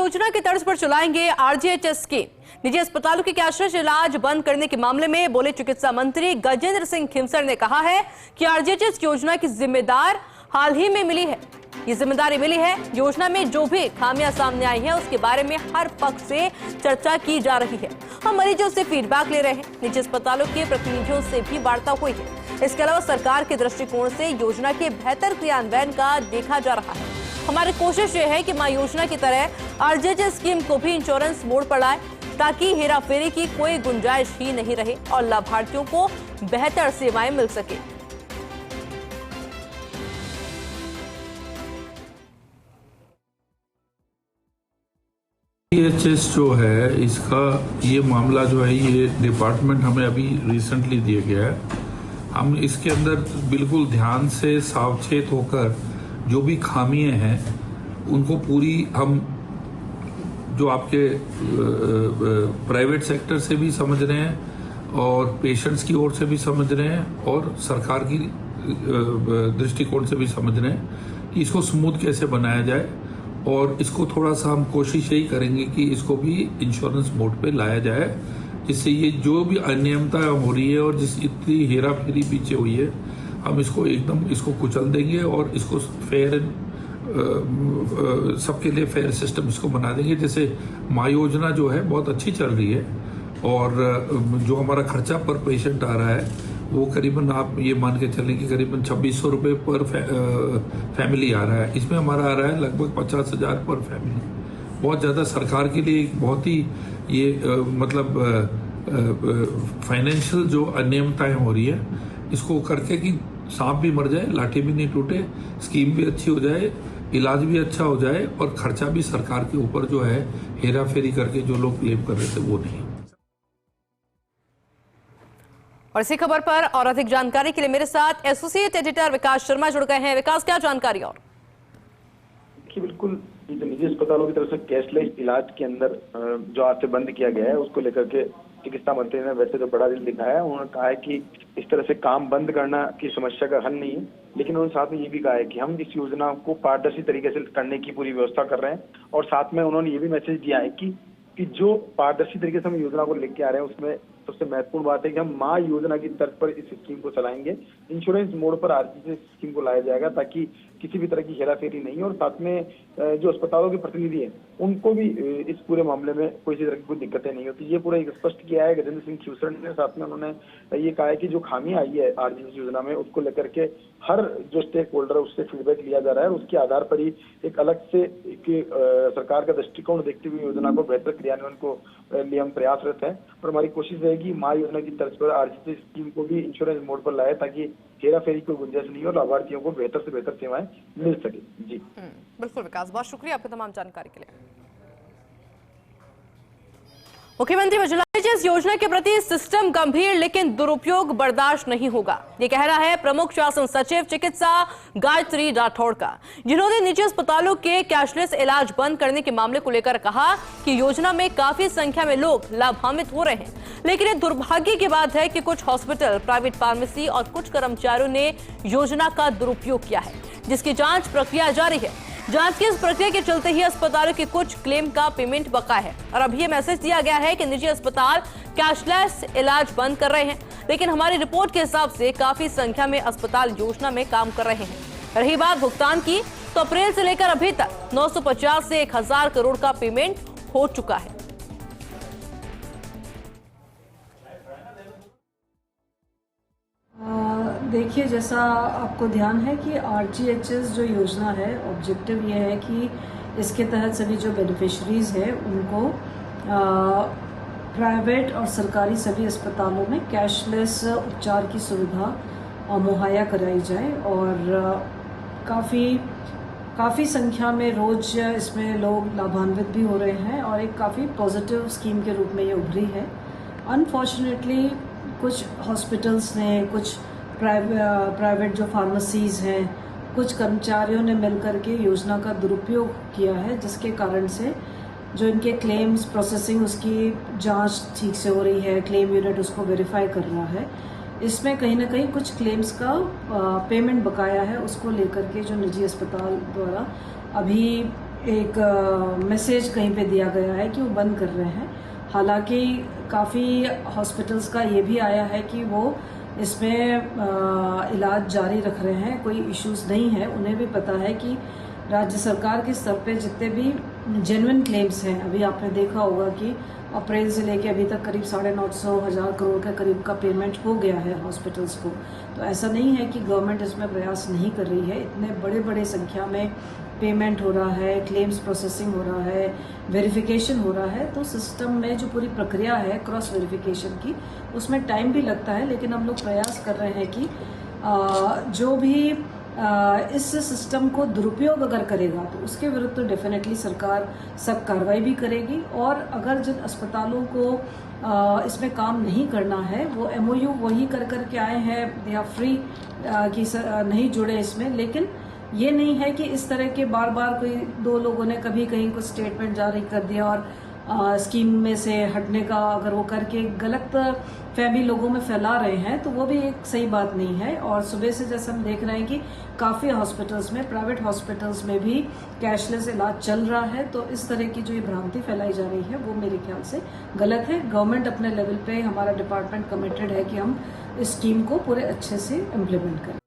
योजना की तर्ज पर चलाएंगे आरजीएचएस स्कीम। निजी अस्पतालों के कैशलेस इलाज बंद करने के मामले में बोले चिकित्सा मंत्री गजेंद्र सिंह खिमसर ने कहा है कि आरजीएचएस योजना की जिम्मेदार हाल ही में मिली है। ये जिम्मेदारी मिली है। योजना में जो भी खामियां सामने आई है उसके बारे में हर पक्ष से चर्चा की जा रही है। हम मरीजों से फीडबैक ले रहे हैं। निजी अस्पतालों के प्रतिनिधियों से भी वार्ता हुई है। इसके अलावा सरकार के दृष्टिकोण से योजना के बेहतर क्रियान्वयन का देखा जा रहा है। हमारी कोशिश ये है कि मां योजना की तरह आरजीएचएस स्कीम को भी इंश्योरेंस मोड पर लाए ताकि हेराफेरी की कोई गुंजाइश ही नहीं रहे और लाभार्थियों को बेहतर सेवाएं मिल सके। आरजीएचएस जो है इसका ये मामला जो है ये डिपार्टमेंट हमें अभी रिसेंटली दिया गया है। हम इसके अंदर बिल्कुल ध्यान से सावचेत होकर जो भी खामियां हैं उनको पूरी हम जो आपके प्राइवेट सेक्टर से भी समझ रहे हैं और पेशेंट्स की ओर से भी समझ रहे हैं और सरकार की दृष्टिकोण से भी समझ रहे हैं कि इसको स्मूथ कैसे बनाया जाए और इसको थोड़ा सा हम कोशिश यही करेंगे कि इसको भी इंश्योरेंस मोड पे लाया जाए, जिससे ये जो भी अनियमितता हो रही है और जिस इतनी हेरा फेरी पीछे हुई है हम इसको एकदम इसको कुचल देंगे और इसको फेयर सबके लिए फेयर सिस्टम इसको बना देंगे। जैसे माँ योजना जो है बहुत अच्छी चल रही है और जो हमारा खर्चा पर पेशेंट आ रहा है वो करीबन आप ये मान के चलें कि करीबन 2600 रुपये पर फैमिली आ रहा है। इसमें हमारा आ रहा है लगभग 50,000 पर फैमिली। बहुत ज़्यादा सरकार के लिए एक बहुत ही ये मतलब फाइनेंशियल जो अनियमितताएं हो रही है इसको करके कि सांप भी मर जाए लाठी भी नहीं टूटे, स्कीम भी अच्छी हो जाए, इलाज भी अच्छा हो जाए और खर्चा भी सरकार के ऊपर जो है हेरा फेरी करके जो लोग क्लेम कर रहे थे वो नहीं। और इसी खबर पर और अधिक जानकारी के लिए मेरे साथ एसोसिएट एडिटर विकास शर्मा जुड़ गए हैं। विकास, क्या जानकारी? और बिल्कुल निजी अस्पतालों की तरफ से कैशलेस इलाज के अंदर जो आज से बंद किया गया है उसको लेकर के चिकित्सा मंत्री ने वैसे तो बड़ा दिल दिखाया है। उन्होंने कहा है कि इस तरह से काम बंद करना की समस्या का हल नहीं है, लेकिन उन्होंने साथ में ये भी कहा है कि हम इस योजना को पारदर्शी तरीके से करने की पूरी व्यवस्था कर रहे हैं। और साथ में उन्होंने ये भी मैसेज दिया है कि जो पारदर्शी तरीके से हम योजना को लेके आ रहे हैं उसमें सबसे महत्वपूर्ण बात है कि हम माँ योजना की तर्ज पर इस स्कीम को चलाएंगे। इंश्योरेंस मोड पर आरजीएचएस स्कीम को लाया जाएगा ताकि किसी भी तरह की हेराफेरी नहीं। और साथ में जो अस्पतालों के प्रतिनिधि हैं उनको भी इस पूरे मामले में कोई तरह की कोई दिक्कतें नहीं होती। ये पूरा एक स्पष्ट किया है गजेंद्र सिंह खिमसर ने। साथ में उन्होंने ये कहा है कि जो खामी आई है आरजीएचएस योजना में उसको लेकर के हर जो स्टेक होल्डर है उससे फीडबैक लिया जा रहा है। उसके आधार पर ही एक अलग से सरकार का दृष्टिकोण देखते हुए योजना को बेहतर क्रियान्वयन को लिए हम प्रयासरत हैं। और हमारी कोशिश रहेगी माँ योजना की तर्ज पर आरजीएचएस स्कीम को भी इंश्योरेंस मोड पर लाए ताकि हेरा फेरी को गुंजाइश नहीं और लाभार्थियों को बेहतर से बेहतर सेवाएं मिल सके। जी बिल्कुल विकास, बहुत शुक्रिया आपकी तमाम जानकारी के लिए। मुख्यमंत्री आरजीएचएस योजना के प्रति सिस्टम गंभीर लेकिन दुरुपयोग बर्दाश्त नहीं होगा, ये कहना है प्रमुख शासन सचिव चिकित्सा गायत्री राठौड़ का, जिन्होंने निजी अस्पतालों के कैशलेस इलाज बंद करने के मामले को लेकर कहा कि योजना में काफी संख्या में लोग लाभान्वित हो रहे हैं, लेकिन ये दुर्भाग्य की बात है कि कुछ हॉस्पिटल, प्राइवेट फार्मेसी और कुछ कर्मचारियों ने योजना का दुरुपयोग किया है, जिसकी जांच प्रक्रिया जारी है। जांच की इस प्रक्रिया के चलते ही अस्पतालों के कुछ क्लेम का पेमेंट बका है और अभी ये मैसेज दिया गया है कि निजी अस्पताल कैशलेस इलाज बंद कर रहे हैं, लेकिन हमारी रिपोर्ट के हिसाब से काफी संख्या में अस्पताल योजना में काम कर रहे हैं। रही बात भुगतान की, तो अप्रैल से लेकर अभी तक 950 से 1000 करोड़ का पेमेंट हो चुका है। देखिए, जैसा आपको ध्यान है कि आरजीएचएस जो योजना है, ऑब्जेक्टिव ये है कि इसके तहत सभी जो बेनिफिशरीज हैं उनको प्राइवेट और सरकारी सभी अस्पतालों में कैशलेस उपचार की सुविधा मुहैया कराई जाए। और काफ़ी संख्या में रोज़ इसमें लोग लाभान्वित भी हो रहे हैं और एक काफ़ी पॉजिटिव स्कीम के रूप में ये उभरी है। अनफॉर्चुनेटली कुछ हॉस्पिटल्स ने, कुछ प्राइवेट जो फार्मेसीज़ हैं, कुछ कर्मचारियों ने मिलकर के योजना का दुरुपयोग किया है, जिसके कारण से जो इनके क्लेम्स प्रोसेसिंग उसकी जांच ठीक से हो रही है, क्लेम यूनिट उसको वेरीफाई कर रहा है, इसमें कहीं ना कहीं कुछ क्लेम्स का पेमेंट बकाया है, उसको लेकर के जो निजी अस्पताल द्वारा अभी एक मैसेज कहीं पे दिया गया है कि वो बंद कर रहे हैं। हालांकि काफ़ी हॉस्पिटल्स का ये भी आया है कि वो इसमें इलाज जारी रख रहे हैं, कोई इश्यूज नहीं है। उन्हें भी पता है कि राज्य सरकार के स्तर पे जितने भी जेन्युइन क्लेम्स हैं, अभी आपने देखा होगा कि अप्रैल से लेके अभी तक करीब 950,000 करोड़ के करीब का पेमेंट हो गया है हॉस्पिटल्स को। तो ऐसा नहीं है कि गवर्नमेंट इसमें प्रयास नहीं कर रही है। इतने बड़े बड़े संख्या में पेमेंट हो रहा है, क्लेम्स प्रोसेसिंग हो रहा है, वेरिफिकेशन हो रहा है। तो सिस्टम में जो पूरी प्रक्रिया है क्रॉस वेरिफिकेशन की, उसमें टाइम भी लगता है, लेकिन हम लोग प्रयास कर रहे हैं कि जो भी इस सिस्टम को दुरुपयोग अगर करेगा तो उसके विरुद्ध तो डेफिनेटली सरकार सख्त कार्रवाई भी करेगी। और अगर जिन अस्पतालों को इसमें काम नहीं करना है, वो MOU वही कर के आए हैं, दे आर फ्री कि नहीं जुड़े इसमें। लेकिन ये नहीं है कि इस तरह के बार बार कोई दो लोगों ने कभी कहीं कुछ स्टेटमेंट जारी कर दिया और स्कीम में से हटने का अगर वो करके गलत फहमी लोगों में फैला रहे हैं, तो वो भी एक सही बात नहीं है। और सुबह से जैसे हम देख रहे हैं कि काफ़ी हॉस्पिटल्स में, प्राइवेट हॉस्पिटल्स में भी कैशलेस इलाज चल रहा है। तो इस तरह की जो ये भ्रांति फैलाई जा रही है वो मेरे ख्याल से गलत है। गवर्नमेंट अपने लेवल पे, हमारा डिपार्टमेंट कमिटेड है कि हम इस स्कीम को पूरे अच्छे से इम्प्लीमेंट करें।